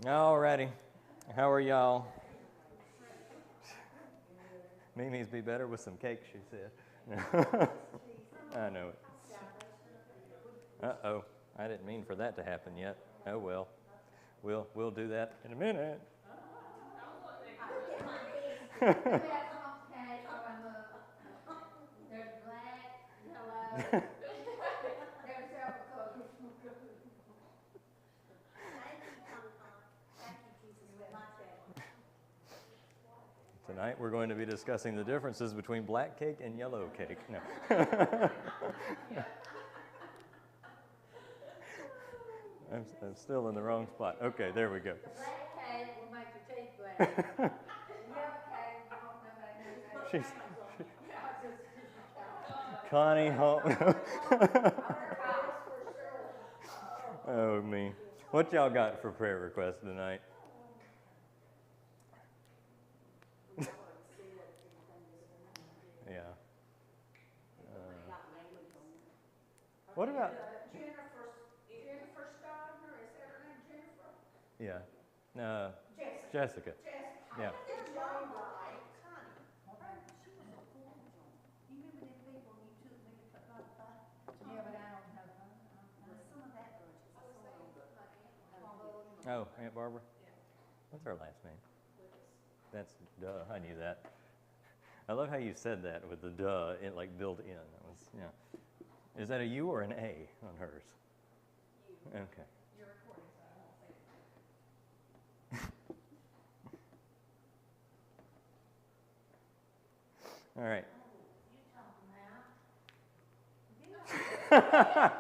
Alrighty. How are y'all? Mimi's be better with some cake, she said. I know it. Uh-oh. I didn't mean for that to happen yet. Oh well. We'll do that in a minute. There's black, yellow, there's several colors. Tonight we're going to be discussing the differences between black cake and yellow cake. No. I'm still in the wrong spot. Okay, there we go. The black cake will make your teeth black. The yellow cake, you won't know about She's, it. Connie home. Oh, me. What y'all got for prayer requests tonight? Yeah. What about Jennifer Stogner, is that her name, Jennifer? Yeah. Jessica. Yeah. Oh, Aunt Barbara? What's her last name? That's duh. I knew that. I love how you said that with the duh like built in. That was, yeah. Is that a U or an A on hers? U. Okay. You're recording, so I won't say it. All right. You talking about?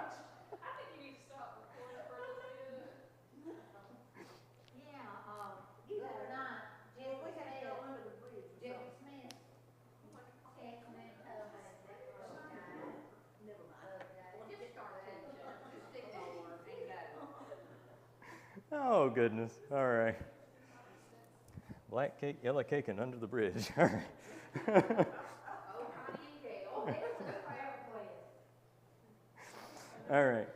Oh, goodness. All right. Black cake, yellow cake, and under the bridge. All right. All right.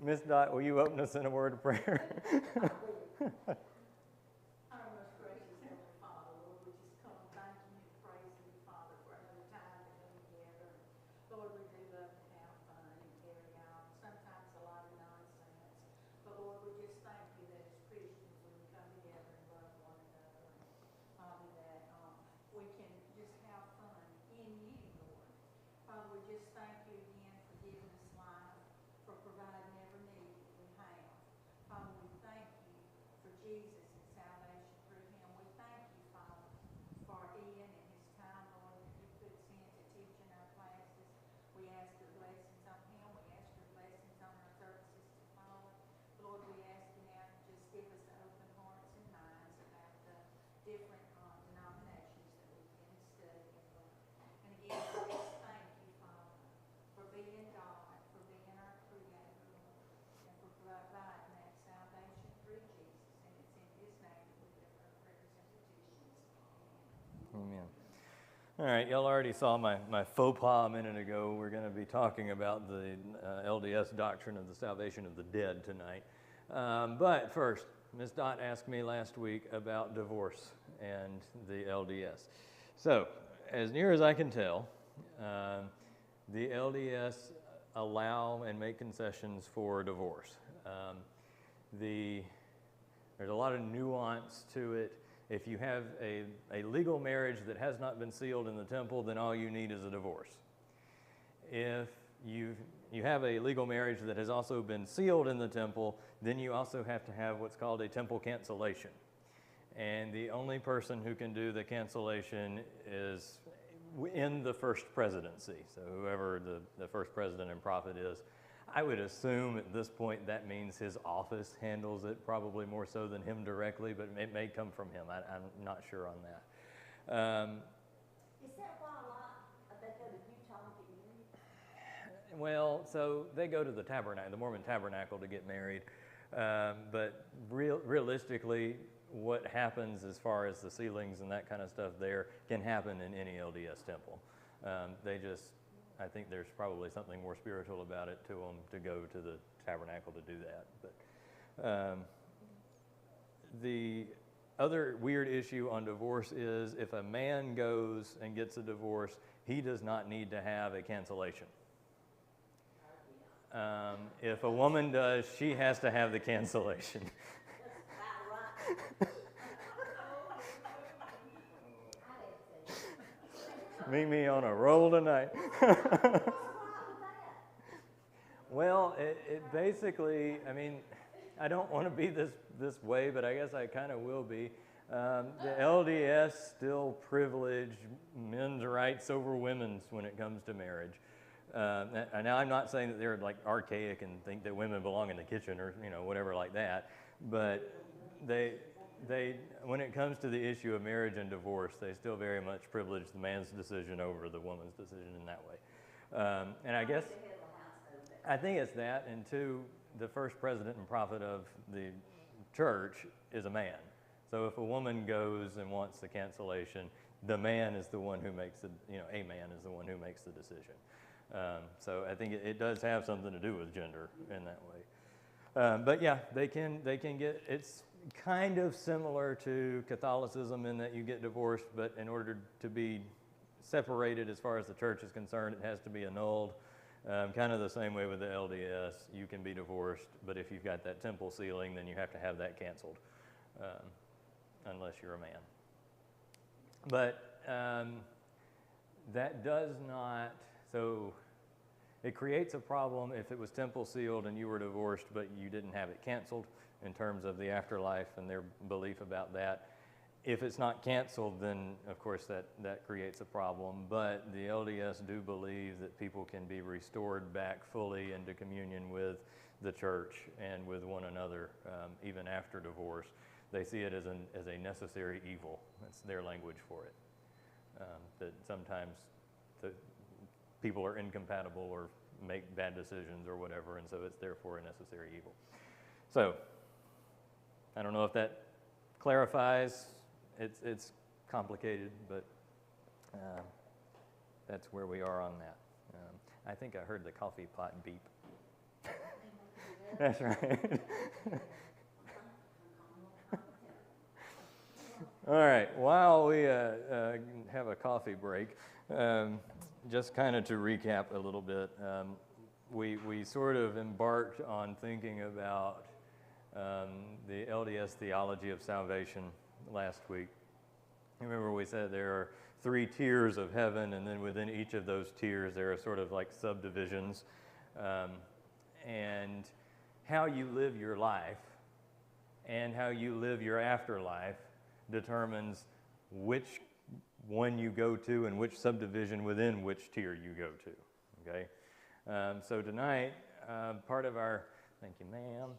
Miss Dot, will you open us in a word of prayer? Amen. All right, y'all already saw my faux pas a minute ago. We're going to be talking about the LDS doctrine of the salvation of the dead tonight. But first, Ms. Dot asked me last week about divorce and the LDS. So, as near as I can tell, the LDS allow and make concessions for divorce. There's a lot of nuance to it. If you have a legal marriage that has not been sealed in the temple, then all you need is a divorce. If you have a legal marriage that has also been sealed in the temple, then you also have to have what's called a temple cancellation. And the only person who can do the cancellation is in the first presidency. So whoever the first president and prophet is. I would assume at this point that means his office handles it, probably more so than him directly, but it may come from him. I'm not sure on that. Is that why a lot of they go to Utah to get married? Well, so they go to the tabernacle, the Mormon tabernacle, to get married. But realistically, what happens as far as the sealings and that kind of stuff there can happen in any LDS temple. I think there's probably something more spiritual about it to them to go to the tabernacle to do that. But the other weird issue on divorce is if a man goes and gets a divorce, he does not need to have a cancellation. If a woman does, she has to have the cancellation. Meet me on a roll tonight. Well, it basically, I mean, I don't want to be this way, but I guess I kind of will be. The LDS still privilege men's rights over women's when it comes to marriage. And now I'm not saying that they're like archaic and think that women belong in the kitchen or whatever like that, but they when it comes to the issue of marriage and divorce, they still very much privilege the man's decision over the woman's decision in that way. And I think it's that, and two, the first president and prophet of the church is a man. So if a woman goes and wants the cancellation, the man is the one who makes the, a man is the one who makes the decision. So I think it does have something to do with gender in that way. But yeah, they can get, it's kind of similar to Catholicism in that you get divorced, but in order to be separated as far as the church is concerned, it has to be annulled. Kind of the same way with the LDS, you can be divorced, but if you've got that temple sealing, then you have to have that canceled, unless you're a man. But that does not, so it creates a problem if it was temple sealed and you were divorced, but you didn't have it canceled in terms of the afterlife and their belief about that. If it's not canceled, then of course that creates a problem, but the LDS do believe that people can be restored back fully into communion with the church and with one another, even after divorce. They see it as a necessary evil. That's their language for it. That sometimes the people are incompatible or make bad decisions or whatever, and so it's therefore a necessary evil. So, I don't know if that clarifies. It's complicated, but that's where we are on that. I think I heard the coffee pot beep. That's right. All right, while we have a coffee break, just kind of to recap a little bit, we sort of embarked on thinking about the LDS theology of salvation last week. Remember we said there are 3 tiers of heaven, and then within each of those tiers there are sort of like subdivisions. And how you live your life and how you live your afterlife determines which one you go to and which subdivision within which tier you go to, okay? So tonight, part of our, thank you ma'am,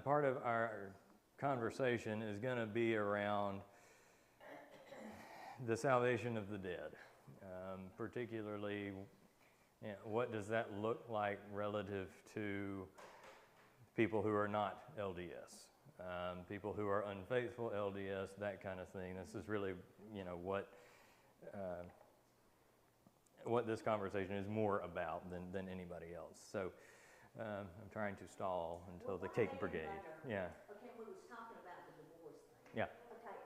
part of our conversation is going to be around the salvation of the dead, particularly what does that look like relative to people who are not LDS, people who are unfaithful LDS, that kind of thing. This is really, what this conversation is more about than anybody else. So I'm trying to stall until the cake brigade. Yeah. Okay, we was talking about the divorce thing. Yeah. Okay,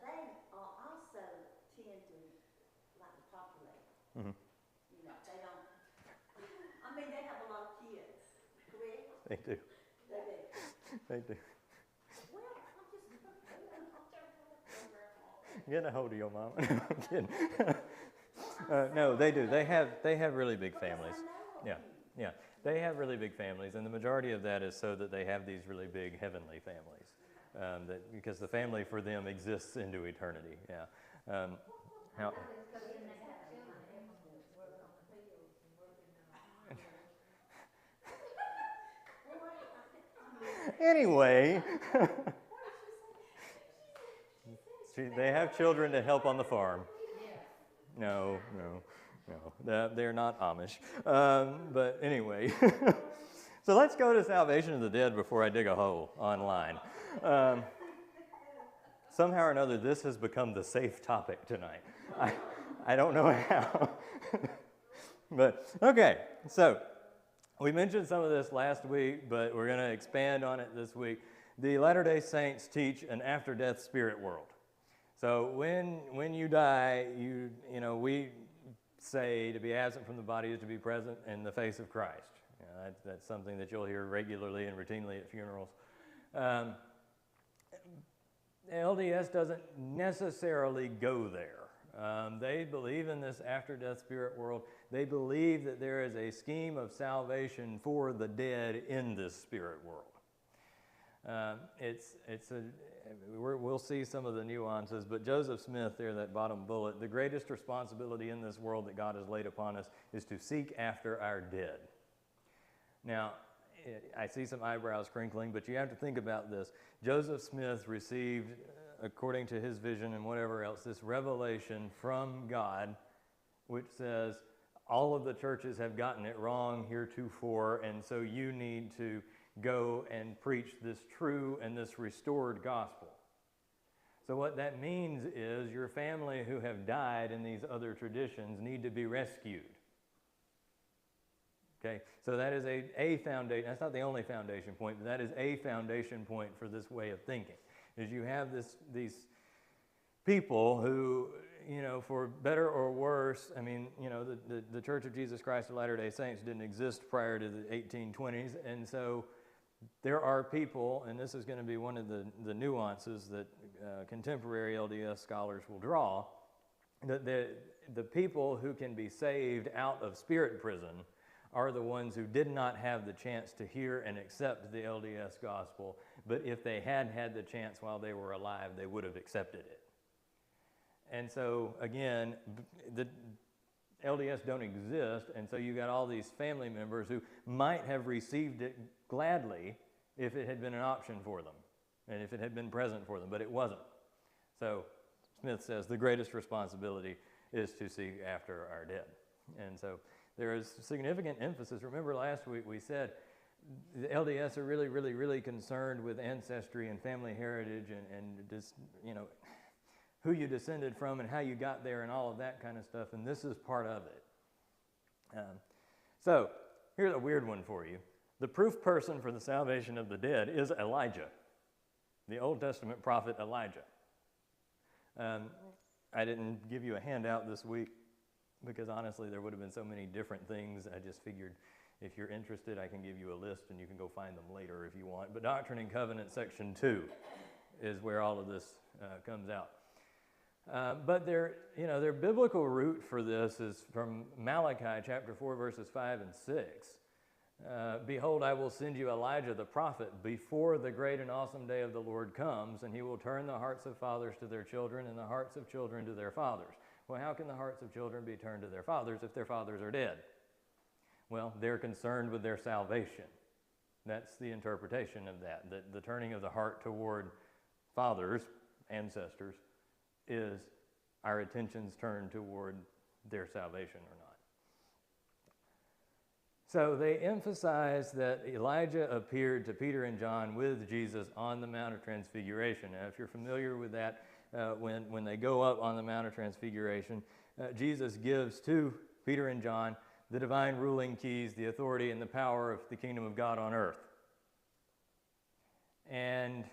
they also tend to like to populate. Mm-hmm. They don't. I mean, they have a lot of kids, correct? They do. They do. They do. Well, I'm just. Get a hold of your mom. I'm kidding. No, they do. They have really big families. Yeah, yeah. They have really big families, and the majority of that is so that they have these really big heavenly families. Because the family for them exists into eternity. Yeah. Anyway, they have children to help on the farm. No, they're not Amish. But anyway, so let's go to salvation of the dead before I dig a hole online. Somehow or another, this has become the safe topic tonight. I don't know how. But okay, so we mentioned some of this last week, but we're going to expand on it this week. the Latter-day Saints teach an after-death spirit world. So when you die, we say to be absent from the body is to be present in the face of Christ. That's something that you'll hear regularly and routinely at funerals. LDS doesn't necessarily go there. They believe in this after-death spirit world. They believe that there is a scheme of salvation for the dead in this spirit world. We'll see some of the nuances, but Joseph Smith there, that bottom bullet, the greatest responsibility in this world that God has laid upon us is to seek after our dead. Now, I see some eyebrows crinkling, but you have to think about this. Joseph Smith received, according to his vision and whatever else, this revelation from God, which says all of the churches have gotten it wrong heretofore, and so you need to go and preach this true and this restored gospel. So what that means is your family who have died in these other traditions need to be rescued. Okay, so that is a foundation. That's not the only foundation point, but that is a foundation point for this way of thinking. Is you have these people who, for better or worse, the Church of Jesus Christ of Latter-day Saints didn't exist prior to the 1820s, and so there are people, and this is going to be one of the nuances that contemporary LDS scholars will draw, that the people who can be saved out of spirit prison are the ones who did not have the chance to hear and accept the LDS gospel, but if they had had the chance while they were alive, they would have accepted it. And so, again, the LDS don't exist, and so you got all these family members who might have received it gladly if it had been an option for them, and if it had been present for them, but it wasn't. So Smith says the greatest responsibility is to seek after our dead. And so there is significant emphasis. Remember last week we said the LDS are really, really, really concerned with ancestry and family heritage and just, who you descended from and how you got there and all of that kind of stuff, and this is part of it. So here's a weird one for you. The proof person for the salvation of the dead is Elijah, the Old Testament prophet Elijah. I didn't give you a handout this week because honestly there would have been so many different things. I just figured if you're interested, I can give you a list and you can go find them later if you want. But Doctrine and Covenants section 2 is where all of this comes out. But their biblical root for this is from Malachi chapter 4 verses 5 and 6. Behold, I will send you Elijah the prophet before the great and awesome day of the Lord comes, and he will turn the hearts of fathers to their children and the hearts of children to their fathers. Well, how can the hearts of children be turned to their fathers if their fathers are dead? Well, they're concerned with their salvation. That's the interpretation of that the turning of the heart toward fathers, ancestors, is our attentions turned toward their salvation or not. So they emphasize that Elijah appeared to Peter and John with Jesus on the Mount of Transfiguration. Now, if you're familiar with that, when they go up on the Mount of Transfiguration, Jesus gives to Peter and John the divine ruling keys, the authority and the power of the kingdom of God on earth. And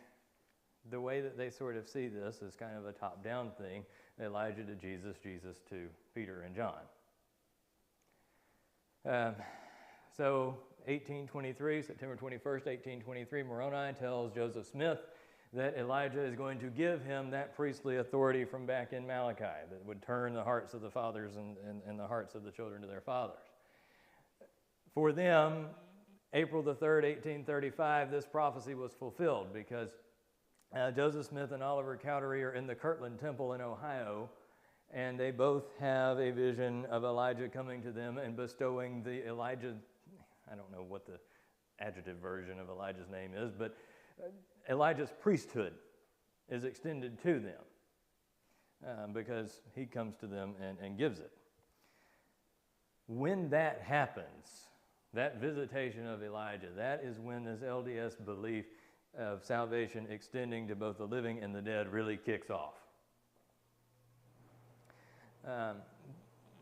the way that they sort of see this is kind of a top-down thing. Elijah to Jesus, Jesus to Peter and John. So 1823, September 21st, 1823, Moroni tells Joseph Smith that Elijah is going to give him that priestly authority from back in Malachi that would turn the hearts of the fathers and the hearts of the children to their fathers. For them, April the 3rd, 1835, this prophecy was fulfilled because Joseph Smith and Oliver Cowdery are in the Kirtland Temple in Ohio, and they both have a vision of Elijah coming to them and bestowing the Elijah, I don't know what the adjective version of Elijah's name is, but Elijah's priesthood is extended to them because he comes to them and gives it. When that happens, that visitation of Elijah, that is when this LDS belief of salvation extending to both the living and the dead really kicks off.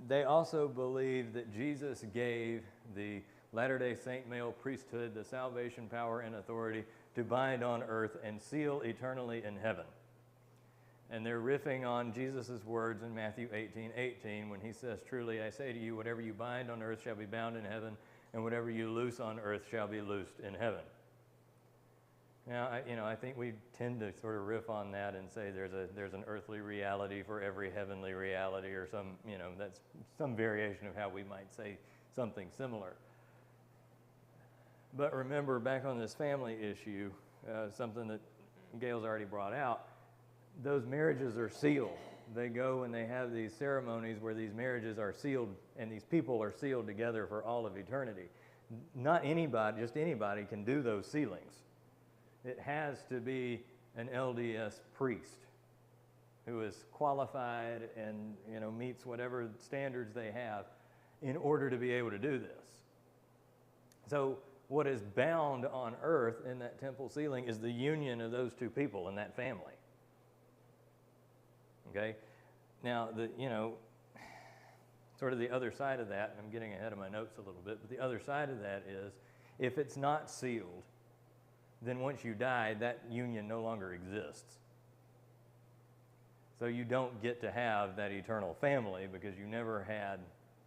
They also believe that Jesus gave the Latter-day Saint male priesthood the salvation power and authority to bind on earth and seal eternally in heaven. And they're riffing on Jesus' words in Matthew 18:18 when he says, truly I say to you, whatever you bind on earth shall be bound in heaven, and whatever you loose on earth shall be loosed in heaven. Now, I think we tend to sort of riff on that and say there's an earthly reality for every heavenly reality, or that's some variation of how we might say something similar. But remember, back on this family issue, something that Gail's already brought out, those marriages are sealed. They go and they have these ceremonies where these marriages are sealed and these people are sealed together for all of eternity. Not anybody, just anybody can do those sealings. It has to be an LDS priest who is qualified and meets whatever standards they have in order to be able to do this. So what is bound on earth in that temple sealing is the union of those two people in that family. Okay? Now, sort of the other side of that, and I'm getting ahead of my notes a little bit, but the other side of that is if it's not sealed, then once you die, that union no longer exists. So you don't get to have that eternal family because you never had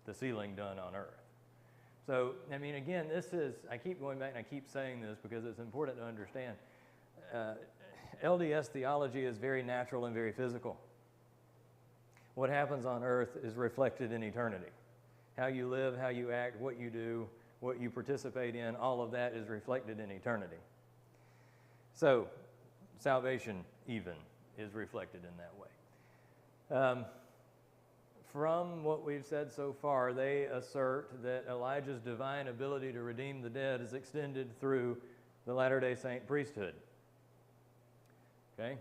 the sealing done on earth. So, again, I keep going back and I keep saying this because it's important to understand. LDS theology is very natural and very physical. What happens on earth is reflected in eternity. How you live, how you act, what you do, what you participate in, all of that is reflected in eternity. So, salvation even is reflected in that way. From what we've said so far, they assert that Elijah's divine ability to redeem the dead is extended through the Latter-day Saint priesthood. Okay?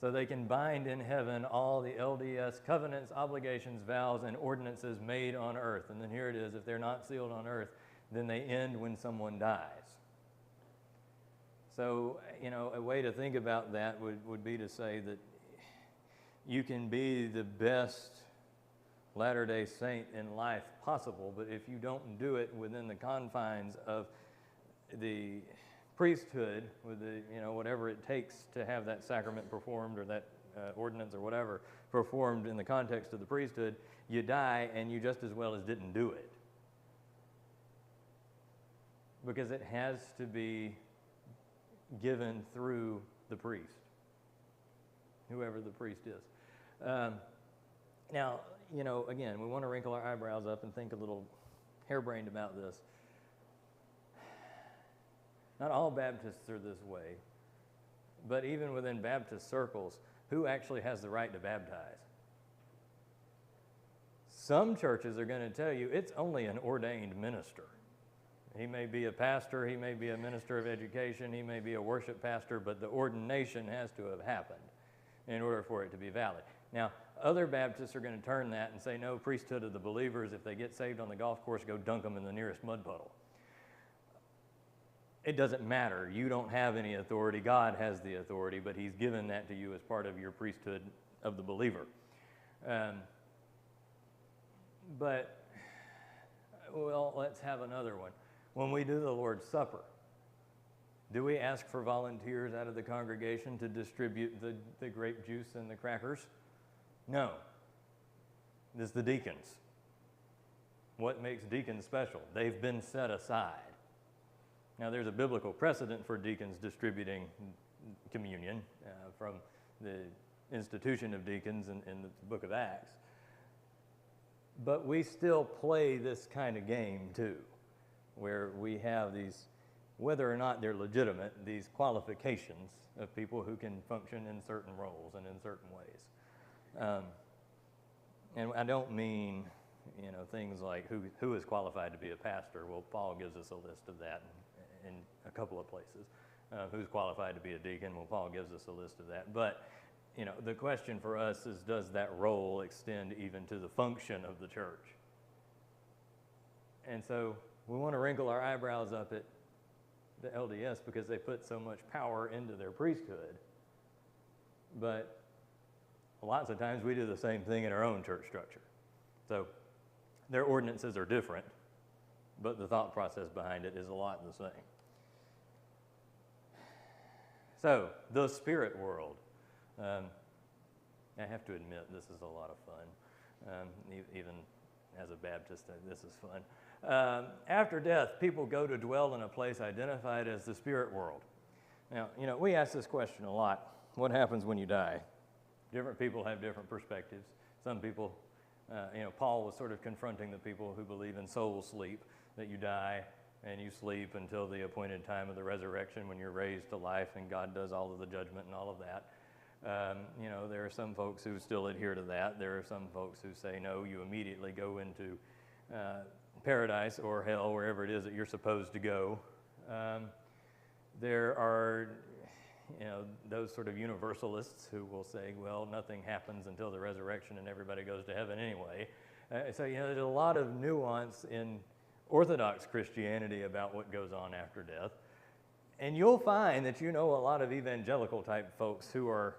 So they can bind in heaven all the LDS covenants, obligations, vows, and ordinances made on earth. And then here it is, if they're not sealed on earth, then they end when someone dies. So, a way to think about that would be to say that you can be the best Latter-day Saint in life possible, but if you don't do it within the confines of the priesthood, with whatever it takes to have that sacrament performed or that ordinance or whatever performed in the context of the priesthood, you die and you just as well as didn't do it. Because it has to be given through the priest, whoever the priest is. Now, again, we want to wrinkle our eyebrows up and think a little harebrained about this. Not all Baptists are this way, but even within Baptist circles, who actually has the right to baptize? Some churches are going to tell you it's only an ordained minister. He may be a pastor, he may be a minister of education, he may be a worship pastor, but the ordination has to have happened in order for it to be valid. Now, other Baptists are going to turn that and say, no, priesthood of the believers, if they get saved on the golf course, go dunk them in the nearest mud puddle. It doesn't matter. You don't have any authority. God has the authority, but he's given that to you as part of your priesthood of the believer. Let's have another one. When we do the Lord's Supper, do we ask for volunteers out of the congregation to distribute the grape juice and the crackers? No. It's the deacons. What makes deacons special? They've been set aside. Now, there's a biblical precedent for deacons distributing communion from the institution of deacons in the book of Acts. But we still play this kind of game, too, where we have these, whether or not they're legitimate, these qualifications of people who can function in certain roles and in certain ways. And I don't mean, things like who is qualified to be a pastor. Well, Paul gives us a list of that in a couple of places. Who's qualified to be a deacon? Well, Paul gives us a list of that. But, the question for us is, does that role extend even to the function of the church? And so we want to wrinkle our eyebrows up at the LDS because they put so much power into their priesthood. But lots of times we do the same thing in our own church structure. So their ordinances are different, but the thought process behind it is a lot the same. So, the spirit world. I have to admit, this is a lot of fun. Even as a Baptist, this is fun. After death, people go to dwell in a place identified as the spirit world. Now, we ask this question a lot. What happens when you die? Different people have different perspectives. Some people, Paul was sort of confronting the people who believe in soul sleep, that you die and you sleep until the appointed time of the resurrection when you're raised to life and God does all of the judgment and all of that. There are some folks who still adhere to that. There are some folks who say, no, you immediately go into paradise or hell, wherever it is that you're supposed to go. There are, those sort of universalists who will say, well, nothing happens until the resurrection and everybody goes to heaven anyway. So, there's a lot of nuance in Orthodox Christianity about what goes on after death. And you'll find that a lot of evangelical type folks who are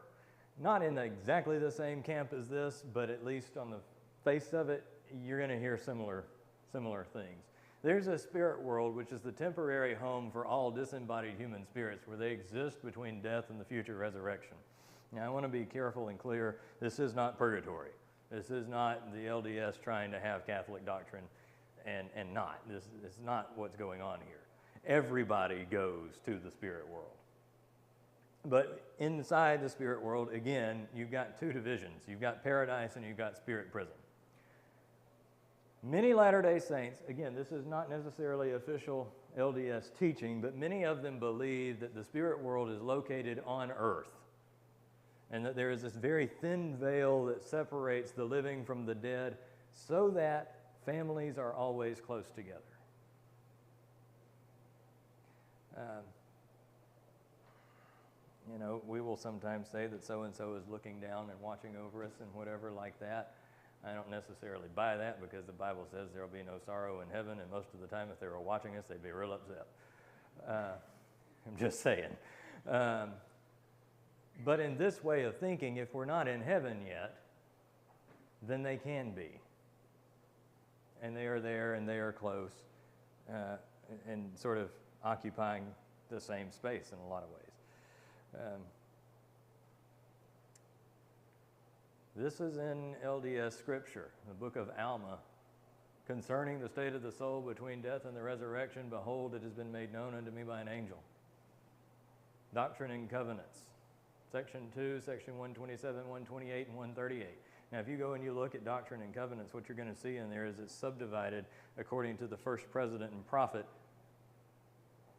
not in exactly the same camp as this, but at least on the face of it, you're going to hear similar things. There's a spirit world, which is the temporary home for all disembodied human spirits, where they exist between death and the future resurrection. Now, I want to be careful and clear, this is not purgatory. This is not the LDS trying to have Catholic doctrine and not. This is not what's going on here. Everybody goes to the spirit world. But inside the spirit world, again, you've got two divisions. You've got paradise and you've got spirit prison. Many Latter-day Saints, again, this is not necessarily official LDS teaching, but many of them believe that the spirit world is located on earth and that there is this very thin veil that separates the living from the dead so that families are always close together. We will sometimes say that so-and-so is looking down and watching over us and whatever like that. I don't necessarily buy that because the Bible says there will be no sorrow in heaven, and most of the time if they were watching us, they'd be real upset. I'm just saying. But in this way of thinking, if we're not in heaven yet, then they can be. And they are there and they are close and sort of occupying the same space in a lot of ways. This is in LDS Scripture, the book of Alma. Concerning the state of the soul between death and the resurrection, behold, it has been made known unto me by an angel. Doctrine and Covenants, section 2, section 127, 128, and 138. Now, if you go and you look at Doctrine and Covenants, what you're going to see in there is it's subdivided according to the first president and prophet,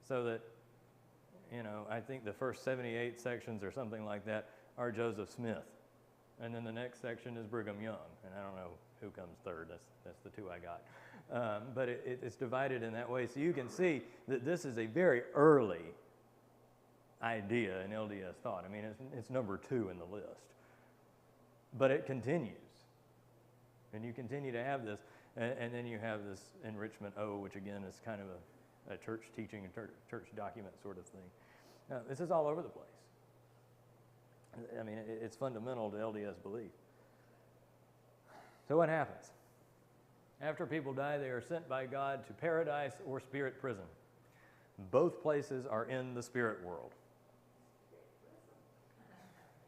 so that, I think the first 78 sections or something like that are Joseph Smith. And then the next section is Brigham Young. And I don't know who comes third. That's the two I got. But it's divided in that way. So you can see that this is a very early idea in LDS thought. I mean, it's number 2 in the list. But it continues. And you continue to have this. And then you have this Enrichment O, which again is kind of a church teaching, a church document sort of thing. Now, this is all over the place. I mean, it's fundamental to LDS belief. So what happens? After people die, they are sent by God to paradise or spirit prison. Both places are in the spirit world.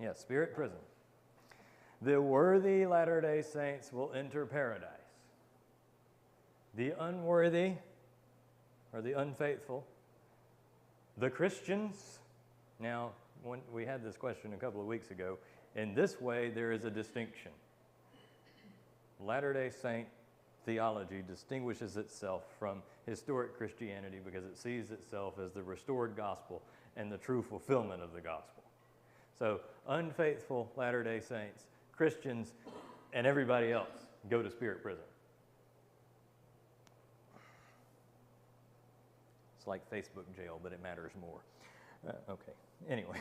Yes, spirit prison. The worthy Latter-day Saints will enter paradise. The unworthy, or the unfaithful, the Christians. Now, when we had this question a couple of weeks ago. In this way, there is a distinction. Latter-day Saint theology distinguishes itself from historic Christianity because it sees itself as the restored gospel and the true fulfillment of the gospel. So, unfaithful Latter-day Saints, Christians, and everybody else go to spirit prison. It's like Facebook jail, but it matters more. Okay, anyway.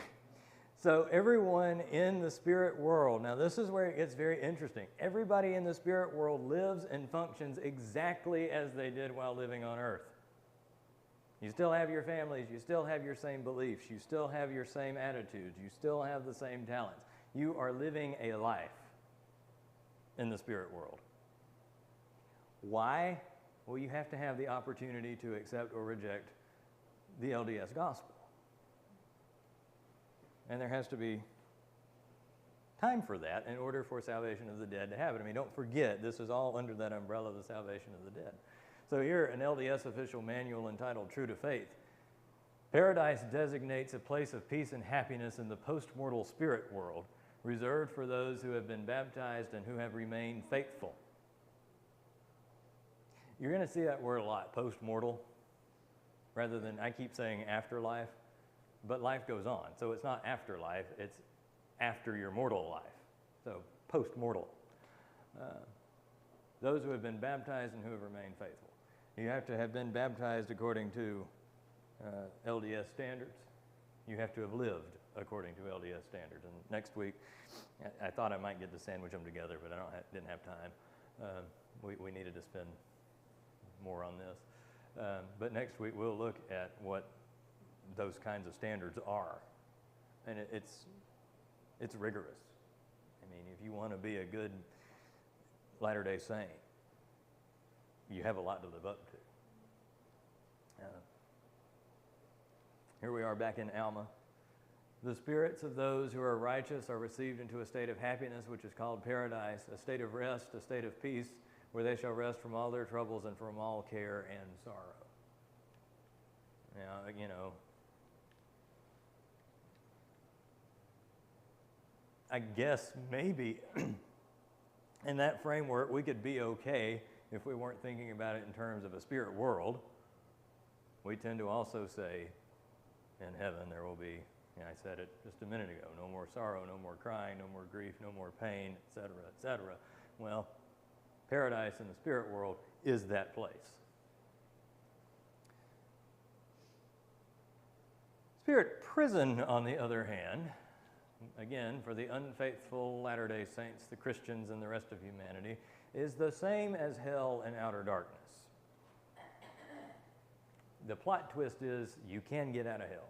So everyone in the spirit world, now this is where it gets very interesting. Everybody in the spirit world lives and functions exactly as they did while living on earth. You still have your families, you still have your same beliefs, you still have your same attitudes, you still have the same talents. You are living a life in the spirit world. Why? Well, you have to have the opportunity to accept or reject the LDS gospel. And there has to be time for that in order for salvation of the dead to happen. I mean, don't forget, this is all under that umbrella of the salvation of the dead. So here, an LDS official manual entitled True to Faith. Paradise designates a place of peace and happiness in the post-mortal spirit world, reserved for those who have been baptized and who have remained faithful. You're going to see that word a lot, post-mortal, rather than, I keep saying afterlife, but life goes on. So it's not afterlife, it's after your mortal life. So post-mortal. Those who have been baptized and who have remained faithful. You have to have been baptized according to LDS standards. You have to have lived according to LDS standards. And next week, I thought I might get to sandwich them together, but didn't have time. We needed to spend more on this. But next week, we'll look at what those kinds of standards are. And it's rigorous. I mean, if you want to be a good Latter-day Saint, you have a lot to live up to. Here we are back in Alma. The spirits of those who are righteous are received into a state of happiness, which is called paradise, a state of rest, a state of peace, where they shall rest from all their troubles and from all care and sorrow. Now, you know, I guess maybe in that framework we could be okay if we weren't thinking about it in terms of a spirit world. We tend to also say, in heaven there will be, I said it just a minute ago, no more sorrow, no more crying, no more grief, no more pain, etc., etc. Well, paradise in the spirit world is that place. Spirit prison, on the other hand, again, for the unfaithful Latter-day Saints, the Christians, and the rest of humanity, is the same as hell and outer darkness. The plot twist is you can get out of hell.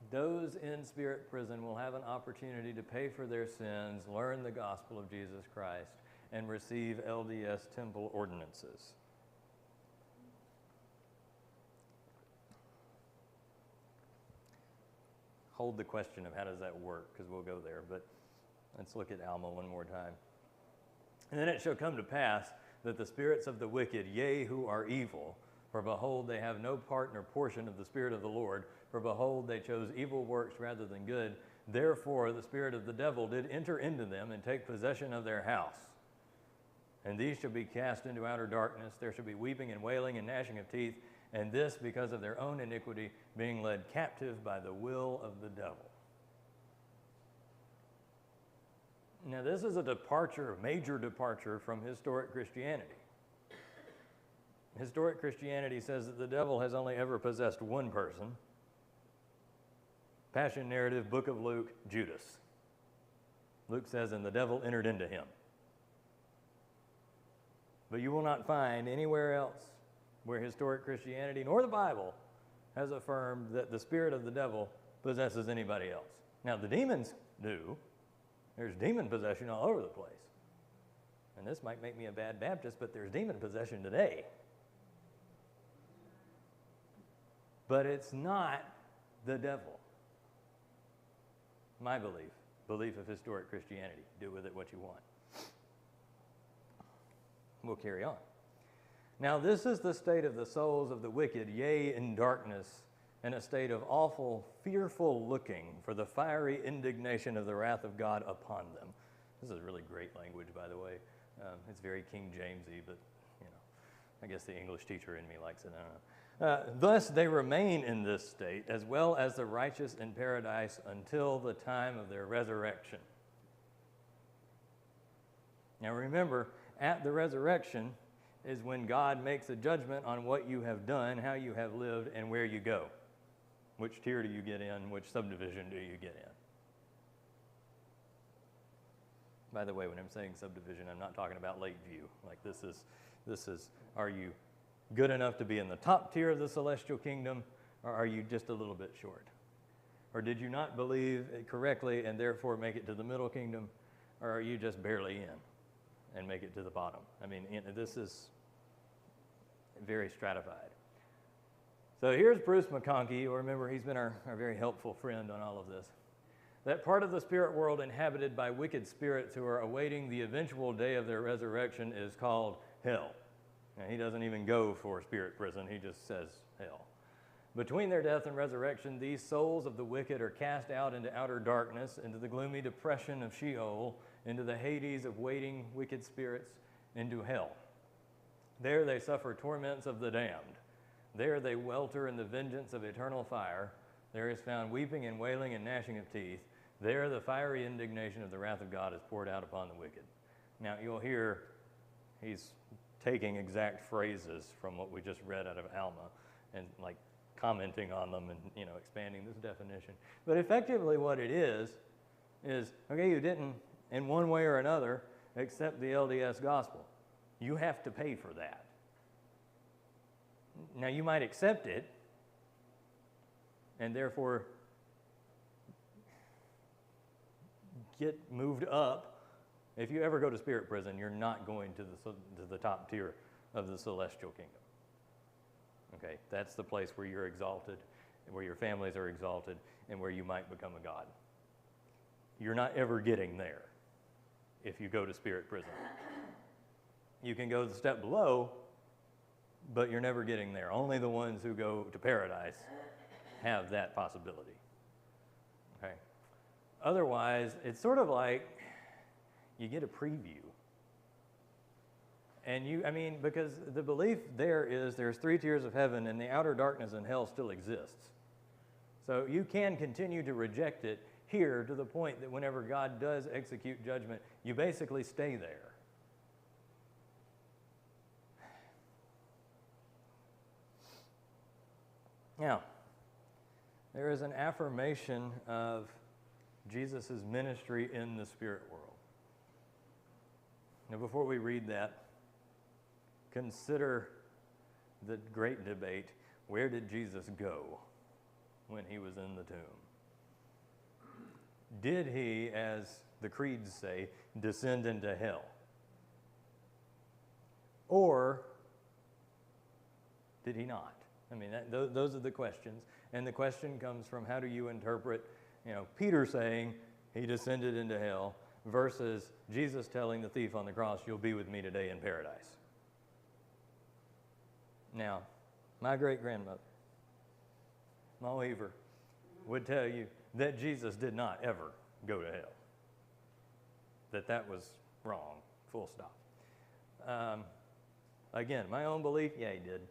Those in spirit prison will have an opportunity to pay for their sins, learn the gospel of Jesus Christ, and receive LDS temple ordinances. Hold the question of how does that work, because we'll go there, but let's look at Alma one more time. And then it shall come to pass that the spirits of the wicked, yea, who are evil, for behold, they have no part nor portion of the Spirit of the Lord, for behold, they chose evil works rather than good. Therefore, the spirit of the devil did enter into them and take possession of their house. And these shall be cast into outer darkness. There shall be weeping and wailing and gnashing of teeth, and this because of their own iniquity, being led captive by the will of the devil. Now, this is a departure, a major departure from historic Christianity. Historic Christianity says that the devil has only ever possessed one person. Passion narrative, Book of Luke, Judas. Luke says, and the devil entered into him. But you will not find anywhere else where historic Christianity, nor the Bible, has affirmed that the spirit of the devil possesses anybody else. Now, the demons do. There's demon possession all over the place. And this might make me a bad Baptist, but there's demon possession today. But it's not the devil. My belief of historic Christianity. Do with it what you want. We'll carry on. Now, this is the state of the souls of the wicked, yea, in darkness, in a state of awful, fearful looking for the fiery indignation of the wrath of God upon them. This is really great language, by the way. It's very King Jamesy, but, I guess the English teacher in me likes it. I don't know. Thus they remain in this state, as well as the righteous in paradise, until the time of their resurrection. Now remember, at the resurrection is when God makes a judgment on what you have done, how you have lived, and where you go. Which tier do you get in? Which subdivision do you get in? By the way, when I'm saying subdivision, I'm not talking about Lakeview. Like this is, are you good enough to be in the top tier of the celestial kingdom, or are you just a little bit short? Or did you not believe it correctly and therefore make it to the middle kingdom, or are you just barely in and make it to the bottom? I mean, this is very stratified. So here's Bruce McConkie. You'll remember he's been our very helpful friend on all of this. That part of the spirit world inhabited by wicked spirits who are awaiting the eventual day of their resurrection is called hell. Now, he doesn't even go for spirit prison, he just says hell. Between their death and resurrection, these souls of the wicked are cast out into outer darkness, into the gloomy depression of Sheol, into the Hades of waiting wicked spirits, into hell. There they suffer torments of the damned. There they welter in the vengeance of eternal fire. There is found weeping and wailing and gnashing of teeth. There the fiery indignation of the wrath of God is poured out upon the wicked. Now you'll hear he's taking exact phrases from what we just read out of Alma and like commenting on them and, you know, expanding this definition. But effectively what it is, okay, you didn't in one way or another accept the LDS gospel. You have to pay for that. Now you might accept it and therefore get moved up. If you ever go to spirit prison, you're not going to the top tier of the celestial kingdom. Okay, that's the place where you're exalted, where your families are exalted, and where you might become a god. You're not ever getting there if you go to spirit prison. You can go the step below, but you're never getting there. Only the ones who go to paradise have that possibility. Okay. Otherwise, it's sort of like you get a preview. And because the belief there's 3 tiers of heaven and the outer darkness in hell still exists. So you can continue to reject it here to the point that whenever God does execute judgment, you basically stay there. Now, there is an affirmation of Jesus' ministry in the spirit world. Now, before we read that, consider the great debate, where did Jesus go when he was in the tomb? Did he, as the creeds say, descend into hell? Or did he not? I mean, those are the questions. And the question comes from, how do you interpret, Peter saying he descended into hell versus Jesus telling the thief on the cross, you'll be with me today in paradise. Now, my great-grandmother, Ma Weaver, would tell you that Jesus did not ever go to hell. That was wrong, full stop. Again, my own belief, yeah, he did.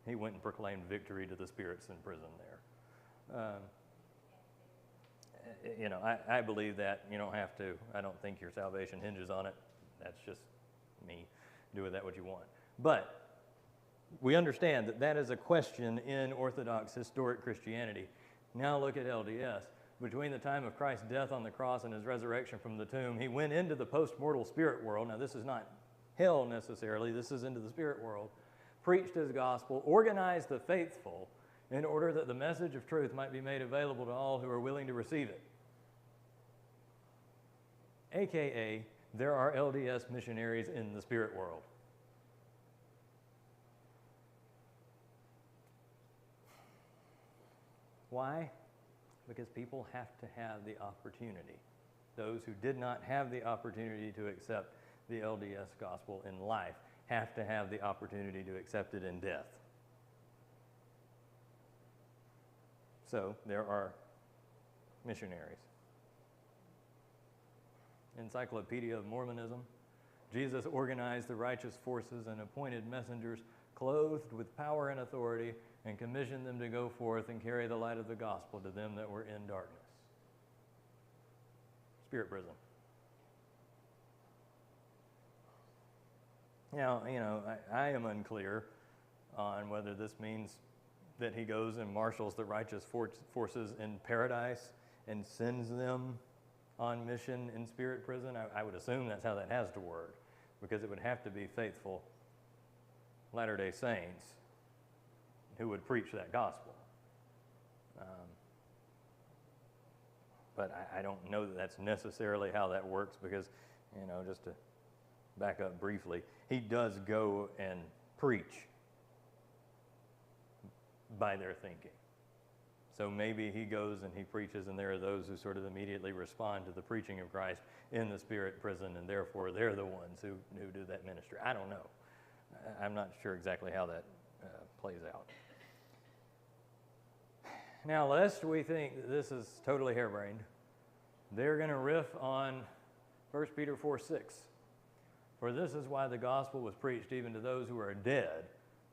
He went and proclaimed victory to the spirits in prison there. I believe that. You don't have to. I don't think your salvation hinges on it. That's just me. Do with that what you want. But we understand that that is a question in Orthodox historic Christianity. Now look at LDS. Between the time of Christ's death on the cross and his resurrection from the tomb, he went into the post-mortal spirit world. Now this is not hell necessarily. This is into the spirit world. Preached his gospel, organized the faithful in order that the message of truth might be made available to all who are willing to receive it. AKA, there are LDS missionaries in the spirit world. Why? Because people have to have the opportunity. Those who did not have the opportunity to accept the LDS gospel in life have to have the opportunity to accept it in death. So there are missionaries. Encyclopedia of Mormonism. Jesus organized the righteous forces and appointed messengers clothed with power and authority and commissioned them to go forth and carry the light of the gospel to them that were in darkness. Spirit prison. Now, I am unclear on whether this means that he goes and marshals the righteous forces in paradise and sends them on mission in spirit prison. I would assume that's how that has to work, because it would have to be faithful Latter-day Saints who would preach that gospel. But I don't know that that's necessarily how that works, because, just to back up briefly, he does go and preach. by their thinking. So maybe he goes and he preaches, and there are those who sort of immediately respond to the preaching of Christ in the spirit prison, and therefore they're the ones who do that ministry. I don't know. I'm not sure exactly how that plays out. Now, lest we think that this is totally harebrained, they're going to riff on 1 Peter 4:6. For this is why the gospel was preached even to those who are dead,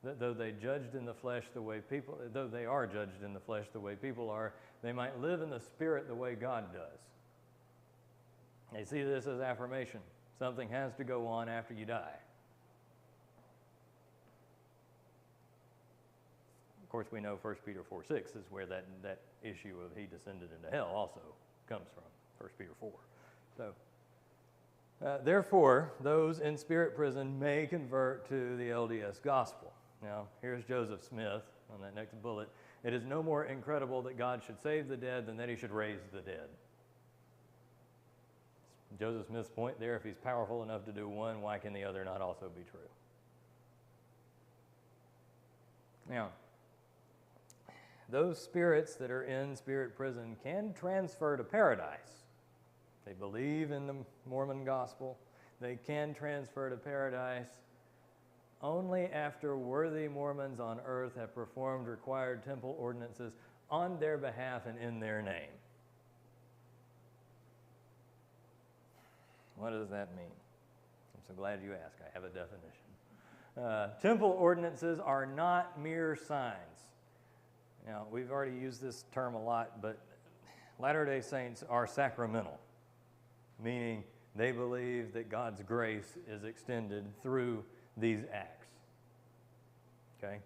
that though they judged in the flesh the way people, though they are judged in the flesh the way people are, they might live in the spirit the way God does. They see this as affirmation. Something has to go on after you die. Of course, we know 1 Peter 4:6 is where that issue of he descended into hell also comes from, 1 Peter 4. So, therefore, those in spirit prison may convert to the LDS gospel. Now, here's Joseph Smith on that next bullet. It is no more incredible that God should save the dead than that he should raise the dead. Joseph Smith's point there, if he's powerful enough to do one, why can the other not also be true? Now, those spirits that are in spirit prison can transfer to paradise. They believe in the Mormon gospel. They can transfer to paradise only after worthy Mormons on earth have performed required temple ordinances on their behalf and in their name. What does that mean? I'm so glad you asked. I have a definition. Temple ordinances are not mere signs. Now, we've already used this term a lot, but Latter-day Saints are sacramental, meaning they believe that God's grace is extended through these acts. Okay?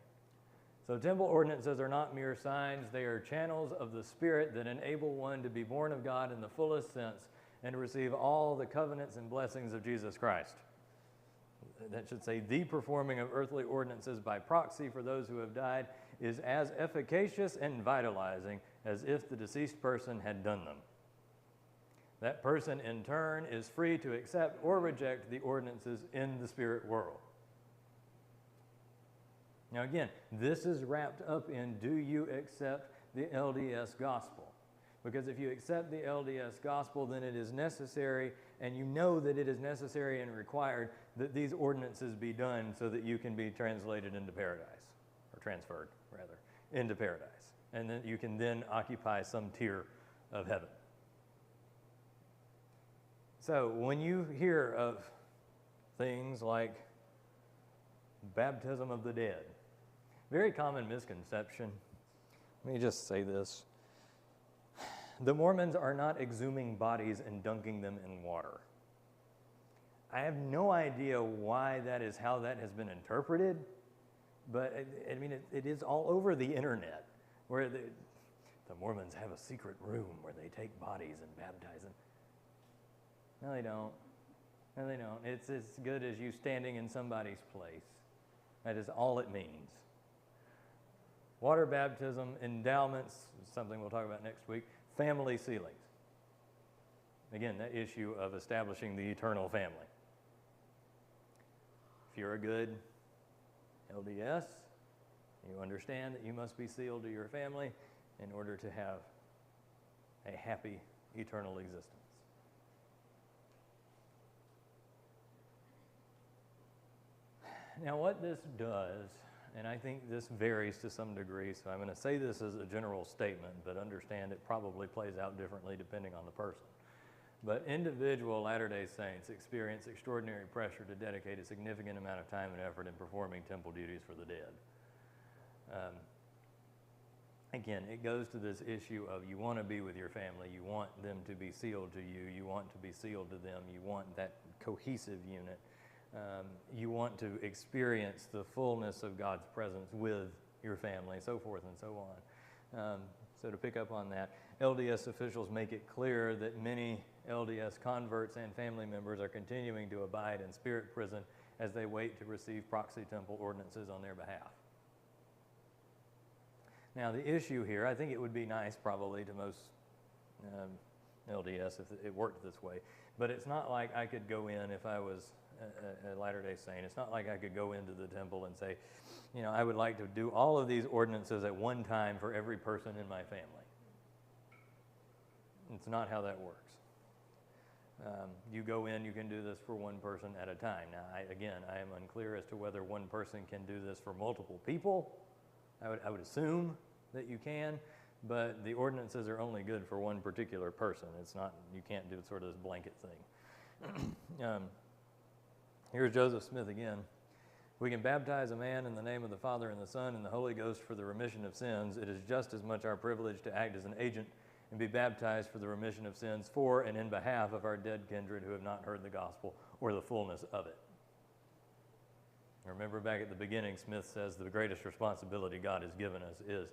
So temple ordinances are not mere signs. They are channels of the Spirit that enable one to be born of God in the fullest sense and to receive all the covenants and blessings of Jesus Christ. That should say, the performing of earthly ordinances by proxy for those who have died is as efficacious and vitalizing as if the deceased person had done them. That person, in turn, is free to accept or reject the ordinances in the spirit world. Now again, this is wrapped up in, do you accept the LDS gospel? Because if you accept the LDS gospel, then it is necessary, and you know that it is necessary and required that these ordinances be done so that you can be translated into paradise, or transferred, rather, into paradise. And then you can then occupy some tier of heaven. So when you hear of things like baptism of the dead, very common misconception. Let me just say this. The Mormons are not exhuming bodies and dunking them in water. I have no idea why that is how that has been interpreted, but I mean, it is all over the internet, where the Mormons have a secret room where they take bodies and baptize them. No, they don't. No, they don't. It's as good as you standing in somebody's place. That is all it means. Water baptism, endowments, something we'll talk about next week, family sealings. Again, that issue of establishing the eternal family. If you're a good LDS, you understand that you must be sealed to your family in order to have a happy eternal existence. Now, what this does, and I think this varies to some degree, so I'm going to say this as a general statement, but understand it probably plays out differently depending on the person. But individual Latter-day Saints experience extraordinary pressure to dedicate a significant amount of time and effort in performing temple duties for the dead. Again, it goes to this issue of you want to be with your family, you want them to be sealed to you, you want to be sealed to them, you want that cohesive unit. You want to experience the fullness of God's presence with your family, so forth and so on. So to pick up on that, LDS officials make it clear that many LDS converts and family members are continuing to abide in spirit prison as they wait to receive proxy temple ordinances on their behalf. Now the issue here, I think it would be nice probably to most LDS if it worked this way, but it's not like I could go in if I was a Latter-day Saint. It's not like I could go into the temple and say, you know, I would like to do all of these ordinances at one time for every person in my family. It's not how that works. You go in, you can do this for one person at a time. Now, I am unclear as to whether one person can do this for multiple people. I would assume that you can, but the ordinances are only good for one particular person. It's not, you can't do sort of this blanket thing. Here's Joseph Smith again. We can baptize a man in the name of the Father and the Son and the Holy Ghost for the remission of sins. It is just as much our privilege to act as an agent and be baptized for the remission of sins for and in behalf of our dead kindred who have not heard the gospel or the fullness of it. Remember back at the beginning, Smith says the greatest responsibility God has given us is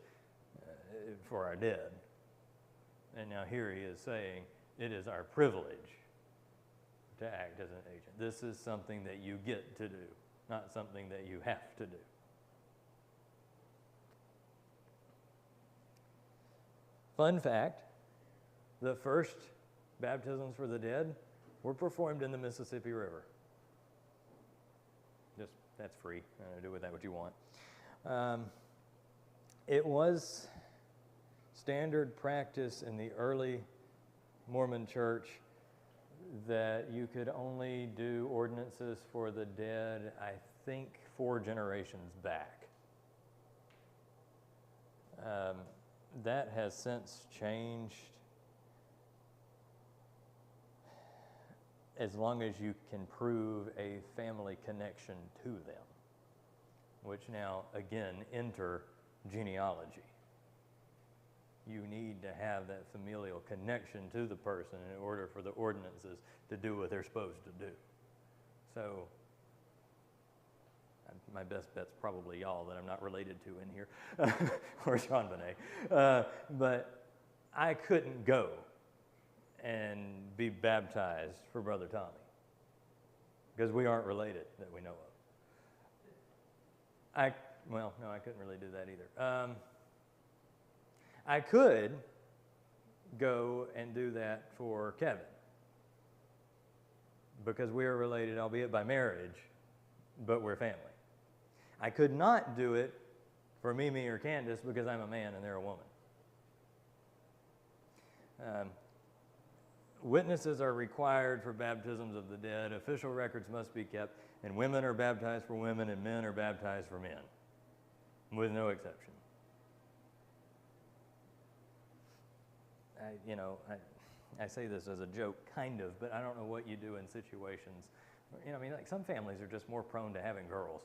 for our dead. And now here he is saying it is our privilege to act as an agent. This is something that you get to do, not something that you have to do. Fun fact, the first baptisms for the dead were performed in the Mississippi River. Just, that's free. Do with that what you want. It was standard practice in the early Mormon church that you could only do ordinances for the dead, I think, 4 generations back. That has since changed. As long as you can prove a family connection to them, which now, again, enter genealogy. You need to have that familial connection to the person in order for the ordinances to do what they're supposed to do. So, my best bet's probably y'all that I'm not related to in here, or Sean Bonet. But I couldn't go and be baptized for Brother Tommy because we aren't related that we know of. Well, no, I couldn't really do that either. I could go and do that for Kevin because we are related, albeit by marriage, but we're family. I could not do it for Mimi or Candace because I'm a man and they're a woman. Witnesses are required for baptisms of the dead. Official records must be kept, and women are baptized for women and men are baptized for men, with no exception. I say this as a joke, kind of, but I don't know what you do in situations. Like some families are just more prone to having girls.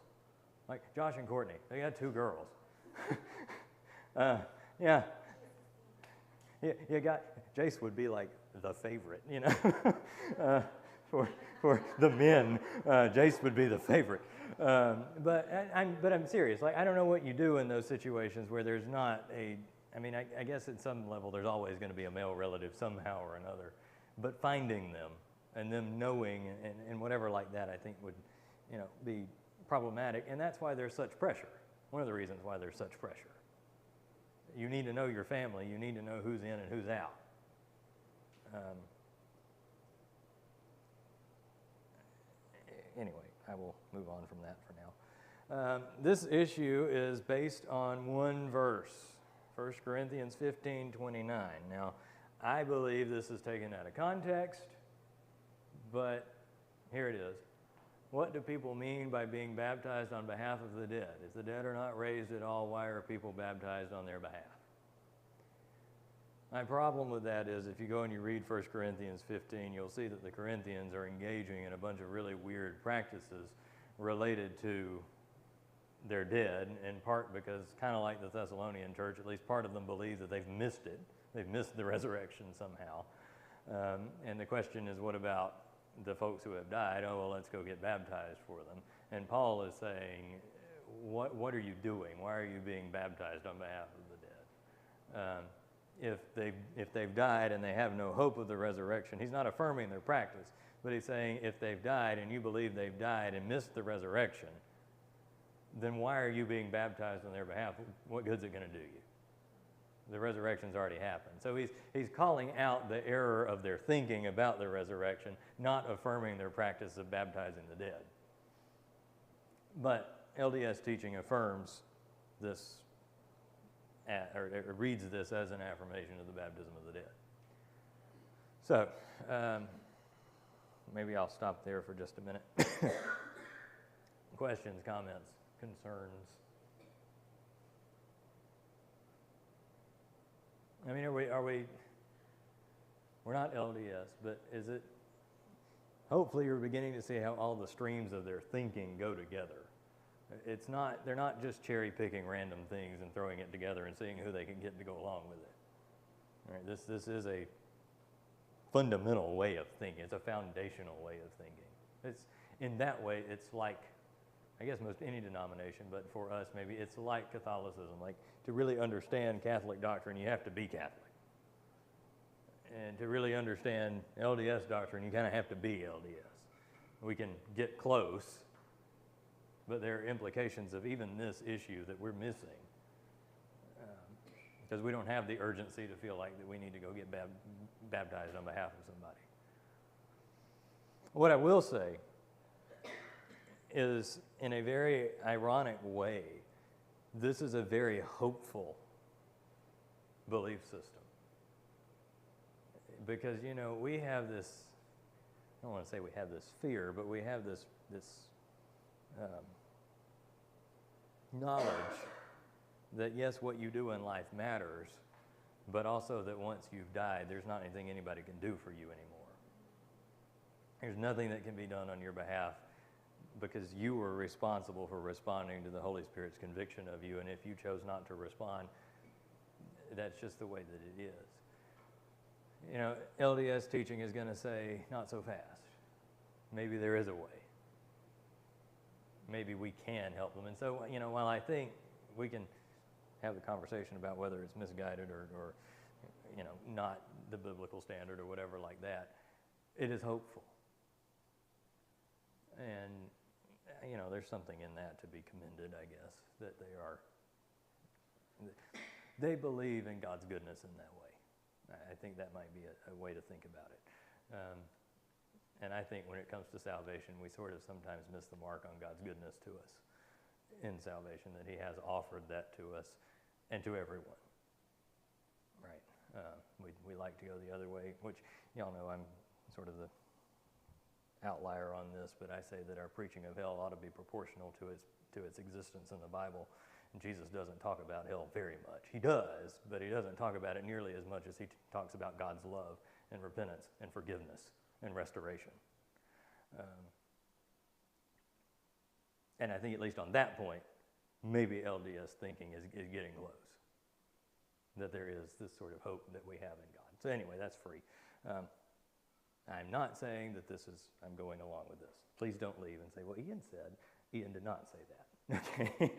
Like Josh and Courtney, they got 2 girls. Yeah. You got, Jace would be like the favorite, for the men, Jace would be the favorite. But I'm serious. Like, I don't know what you do in those situations where there's not I guess at some level there's always going to be a male relative somehow or another. But finding them and them knowing and whatever like that, I think would, be problematic. And that's why there's such pressure. One of the reasons why there's such pressure. You need to know your family. You need to know who's in and who's out. Anyway, I will move on from that for now. This issue is based on one verse, 1 Corinthians 15:29. Now, I believe this is taken out of context, but here it is. What do people mean by being baptized on behalf of the dead? If the dead are not raised at all, why are people baptized on their behalf? My problem with that is if you go and you read 1 Corinthians 15, you'll see that the Corinthians are engaging in a bunch of really weird practices related to their dead, in part because, kind of like the Thessalonian church, at least part of them believe that they've missed it. They've missed the resurrection somehow. And the question is, what about the folks who have died? Oh, well, let's go get baptized for them. And Paul is saying, what are you doing? Why are you being baptized on behalf of the dead? If they've died and they have no hope of the resurrection, he's not affirming their practice, but he's saying if they've died and you believe they've died and missed the resurrection, then why are you being baptized on their behalf? What good's it going to do you? The resurrection's already happened. So he's calling out the error of their thinking about the resurrection, not affirming their practice of baptizing the dead. But LDS teaching affirms this, or it reads this as an affirmation of the baptism of the dead. So, maybe I'll stop there for just a minute. Questions, comments, concerns? I mean, we're not LDS, but is it, hopefully you're beginning to see how all the streams of their thinking go together. It's not, they're not just cherry picking random things and throwing it together and seeing who they can get to go along with it. All right, this is a fundamental way of thinking. It's a foundational way of thinking. It's, in that way, it's like, I guess most any denomination, but for us maybe it's like Catholicism. Like, to really understand Catholic doctrine, you have to be Catholic. And to really understand LDS doctrine, you kind of have to be LDS. We can get close, but there are implications of even this issue that we're missing. Because we don't have the urgency to feel like that we need to go get baptized on behalf of somebody. What I will say is, in a very ironic way, this is a very hopeful belief system. Because, you know, we have this, I don't want to say we have this fear, but we have this knowledge that, yes, what you do in life matters, but also that once you've died, there's not anything anybody can do for you anymore. There's nothing that can be done on your behalf because you were responsible for responding to the Holy Spirit's conviction of you, and if you chose not to respond, that's just the way that it is. You know, LDS teaching is going to say, not so fast. Maybe there is a way. Maybe we can help them. And so, you know, while I think we can have the conversation about whether it's misguided or you know, not the biblical standard or whatever like that, it is hopeful. And, you know, there's something in that to be commended, I guess, that they believe in God's goodness in that way. I think that might be a way to think about it. And I think when it comes to salvation, we sort of sometimes miss the mark on God's goodness to us in salvation, that he has offered that to us and to everyone. Right. We like to go the other way, which y'all know I'm sort of the outlier on this, but I say that our preaching of hell ought to be proportional to its existence in the Bible. And Jesus doesn't talk about hell very much. He does, but he doesn't talk about it nearly as much as he talks about God's love and repentance and forgiveness and restoration. And I think at least on that point, maybe LDS thinking is getting close. That there is this sort of hope that we have in God. So anyway, that's free. I'm not saying that I'm going along with this. Please don't leave and say, well, Ian said. Ian did not say that. Okay.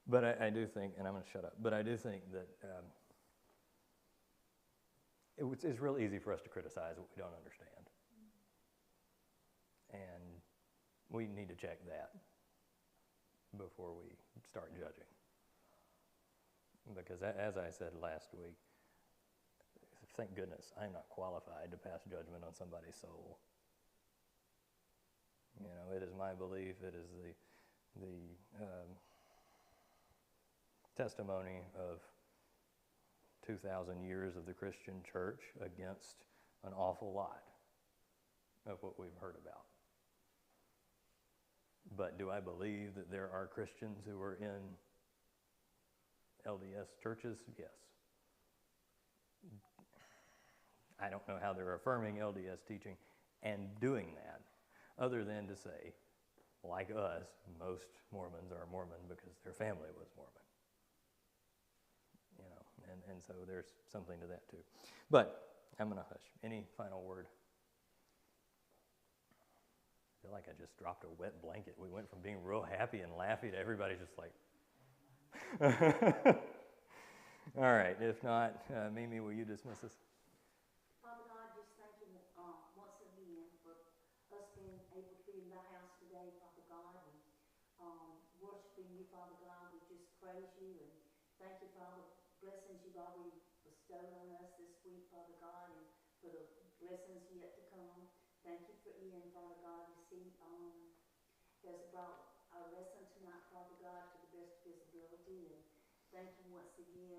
But I do think, and I'm going to shut up, but I do think that it's real easy for us to criticize what we don't understand. And we need to check that before we start judging. Because as I said last week, thank goodness I'm not qualified to pass judgment on somebody's soul. You know, it is my belief, it is the testimony of 2,000 years of the Christian church against an awful lot of what we've heard about. But do I believe that there are Christians who are in LDS churches? Yes. I don't know how they're affirming LDS teaching and doing that, other than to say, like us, most Mormons are Mormon because their family was Mormon. You know, and so there's something to that too. But I'm going to hush. Any final word? I feel like I just dropped a wet blanket. We went from being real happy and laughy to everybody just like... All right, if not, Mimi, will you dismiss us? Father God, just thank you once again for us being able to be in the house today, Father God, and worshiping you, Father God. We just praise you and thank you for all the blessings you've already bestowed on us this week, Father God, and for the blessings yet to come. Thank you for Ian, Father God. You see, has brought our lesson tonight, Father God, to the best of his ability, and thank you once again